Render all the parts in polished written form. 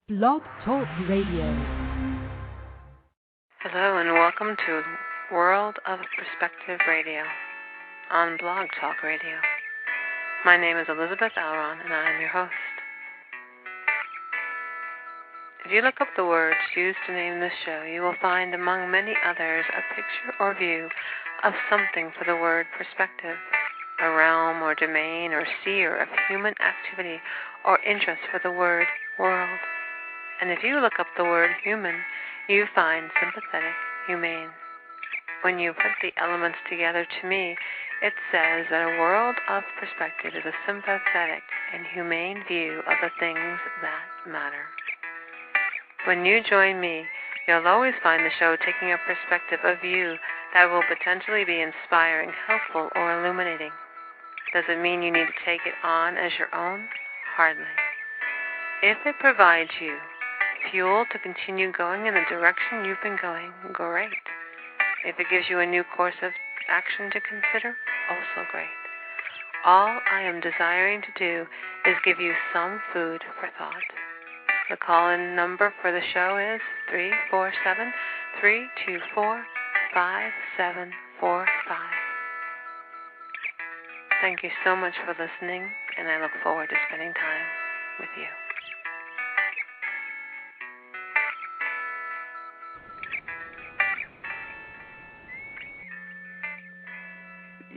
Blog Talk Radio. Hello and welcome to World of Perspective Radio on Blog Talk Radio. My name is Elizabeth Alron and I am your host. If you look up the words used to name this show, you will find among many others a picture or view of something for the word perspective, a realm or domain or sphere of human activity or interest for the word world. And if you look up the word human, you find sympathetic, humane. When you put the elements together, to me, it says that a world of perspective is a sympathetic and humane view of the things that matter. When you join me, you'll always find the show taking a perspective, a view that will potentially be inspiring, helpful, or illuminating. Does it mean you need to take it on as your own? Hardly. If it provides you fuel to continue going in the direction you've been going, great. If it gives you a new course of action to consider, also great. All I am desiring to do is give you some food for thought. The call-in number for the show is 347-324-5745. Thank you so much for listening, and I look forward to spending time with you.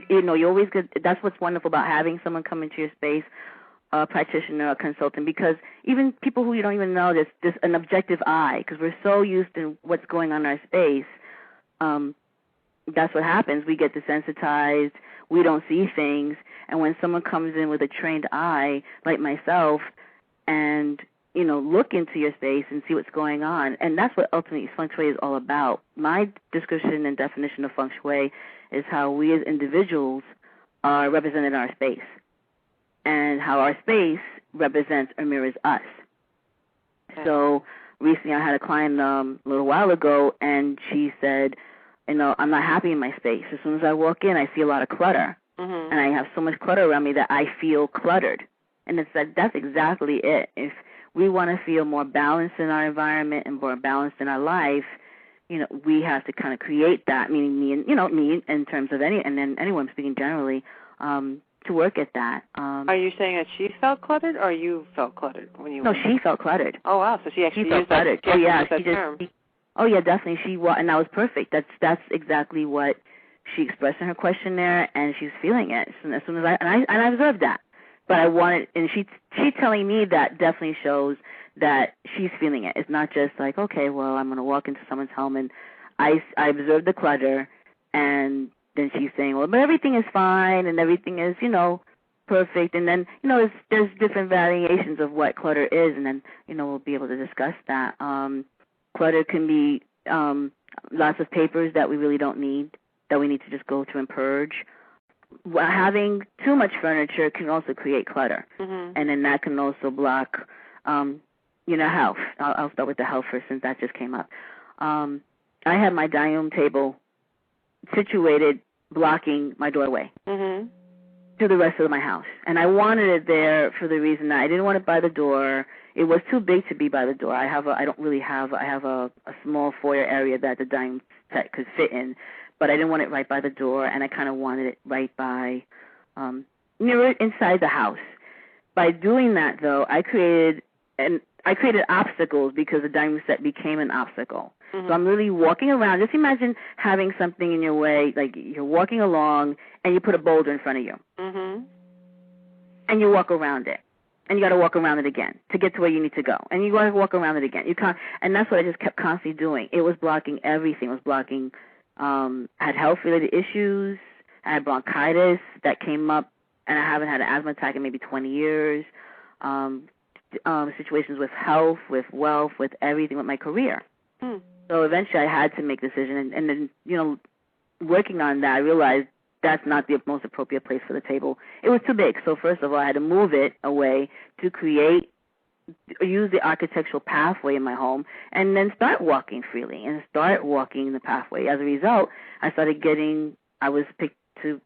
You know, you always get, that's what's wonderful about having someone come into your space, a practitioner, a consultant, because even people who you don't even know, there's an objective eye, because we're so used to what's going on in our space. That's what happens. We get desensitized. We don't see things. And when someone comes in with a trained eye, like myself, and, you know, look into your space and see what's going on, and that's what ultimately feng shui is all about. My description and definition of feng shui is how we as individuals are represented in our space, and how our space represents or mirrors us. Okay. So recently I had a client a little while ago, and she said, you know, I'm not happy in my space. As soon as I walk in, I see a lot of clutter, and I have so much clutter around me that I feel cluttered. And it's that's exactly it. If we want to feel more balanced in our environment and more balanced in our life, you know, we have to kind of create that, meaning me and, you know, me in terms of anyone speaking generally, to work at that. Are you saying that she felt cluttered, or you felt cluttered when you? No, she felt cluttered. Oh wow, so she actually felt cluttered. That, she term. Oh yeah, definitely. And that was perfect. That's exactly what she expressed in her questionnaire, and she's feeling it. And as soon as I observed that, but I wanted, and she telling me that definitely shows that she's feeling it. It's not just like, okay, well, I'm going to walk into someone's home and I observe the clutter, and then she's saying, well, but everything is fine and everything is, you know, perfect. And then, you know, there's different variations of what clutter is, and then, you know, we'll be able to discuss that. Clutter can be lots of papers that we really don't need, that we need to just go through and purge. Having too much furniture can also create clutter, and then that can also block, you know, health. I'll start with the health first, since that just came up. I had my dining room table situated blocking my doorway to the rest of my house, and I wanted it there for the reason that I didn't want it by the door. It was too big to be by the door. I have a small foyer area that the dining set could fit in, but I didn't want it right by the door, and I kind of wanted it right by, near inside the house. By doing that, though, I created obstacles, because the dining room set became an obstacle. So I'm really walking around. Just imagine having something in your way, like you're walking along and you put a boulder in front of you, and you walk around it, and you got to walk around it again to get to where you need to go, and you got to walk around it again. You can't, and that's what I just kept constantly doing. It was blocking everything. It was blocking. I had health-related issues. I had bronchitis that came up, and I haven't had an asthma attack in maybe 20 years. Situations with health, with wealth, with everything, with my career. So eventually I had to make a decision, and then, you know, working on that, I realized that's not the most appropriate place for the table. It was too big. So first of all, I had to move it away to use the architectural pathway in my home, and then start walking freely and start walking the pathway. As a result, I was picked to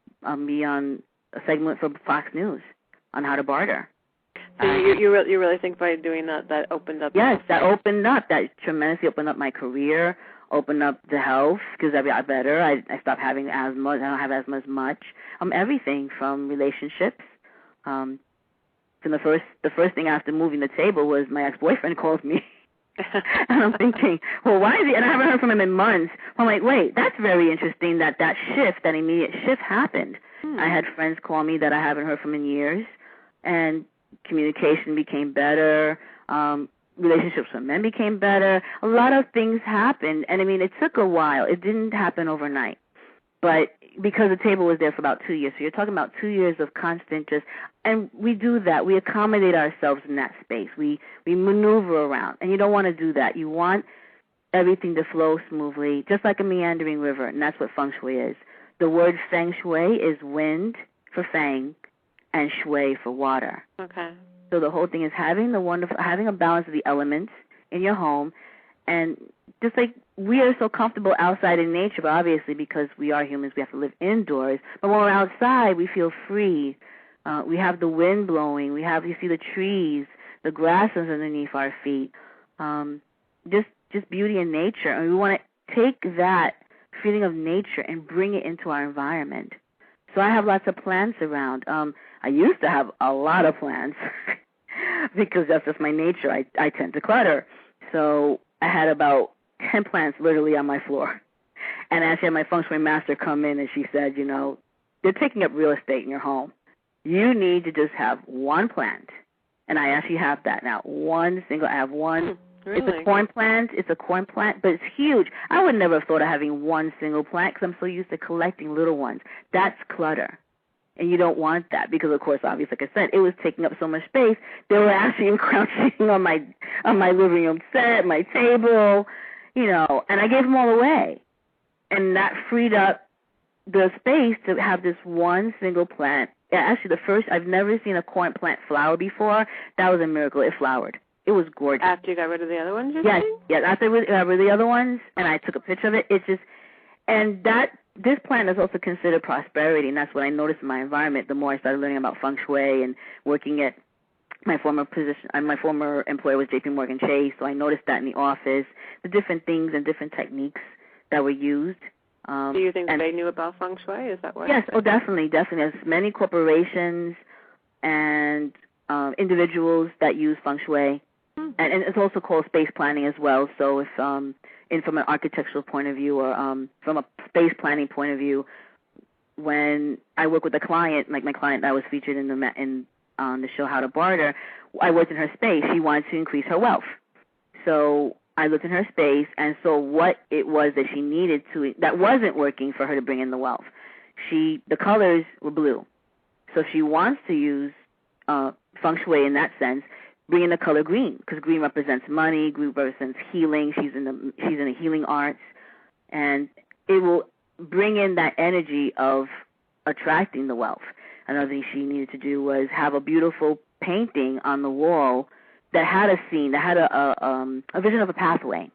be on a segment for Fox News on how to barter. So you really think by doing that opened up? Yes, that opened up. That tremendously opened up my career, opened up the health because I got better. I stopped having asthma. I don't have asthma as much. Everything from relationships. From the first thing after moving the table was my ex-boyfriend called me. And I'm thinking, well, why is he? And I haven't heard from him in months. I'm like, wait, that's very interesting that shift, that immediate shift happened. I had friends call me that I haven't heard from in years, and communication became better. Relationships with men became better. A lot of things happened, and I mean, it took a while. It didn't happen overnight, but because the table was there for about 2 years, so you're talking about 2 years of constant and we do that. We accommodate ourselves in that space. We maneuver around, and you don't want to do that. You want everything to flow smoothly, just like a meandering river, and that's what feng shui is. The word feng shui is wind for feng and shui for water. Okay. So the whole thing is having a balance of the elements in your home, and just like we are so comfortable outside in nature, but obviously because we are humans, we have to live indoors. But when we're outside, we feel free. We have the wind blowing. You see the trees, the grasses underneath our feet. Just beauty in nature, and we want to take that feeling of nature and bring it into our environment. So I have lots of plants around. I used to have a lot of plants because that's just my nature. I tend to clutter. So I had about 10 plants literally on my floor. And I actually had my feng shui master come in, and she said, they're taking up real estate in your home. You need to just have one plant. And I actually have that now. I have one. Really? It's a corn plant, but it's huge. I would never have thought of having one single plant because I'm so used to collecting little ones. That's clutter. And you don't want that because, of course, obviously, like I said, it was taking up so much space. They were actually encroaching on my living room set, my table, and I gave them all away. And that freed up the space to have this one single plant. Yeah, actually, I've never seen a corn plant flower before. That was a miracle. It flowered. It was gorgeous. After you got rid of the other ones, yes, after I got rid of the other ones, and I took a picture of it, this plant is also considered prosperity, and that's what I noticed in my environment the more I started learning about feng shui and working at my former position. My former employer was J.P. Morgan Chase, so I noticed that in the office, the different things and different techniques that were used. Do you think they knew about feng shui? Is that what? Yes, definitely. There's many corporations and individuals that use feng shui. And it's also called space planning as well. So if from an architectural point of view or from a space planning point of view, when I work with a client, like my client that was featured on the show How to Barter, I worked in her space. She wanted to increase her wealth. So I looked in her space and saw what it was that she needed that wasn't working for her to bring in the wealth. The colors were blue. So if she wants to use feng shui in that sense, bring in the color green, because green represents money, green represents healing. She's in the healing arts, and it will bring in that energy of attracting the wealth. Another thing she needed to do was have a beautiful painting on the wall that had a scene, that had a vision of a pathway.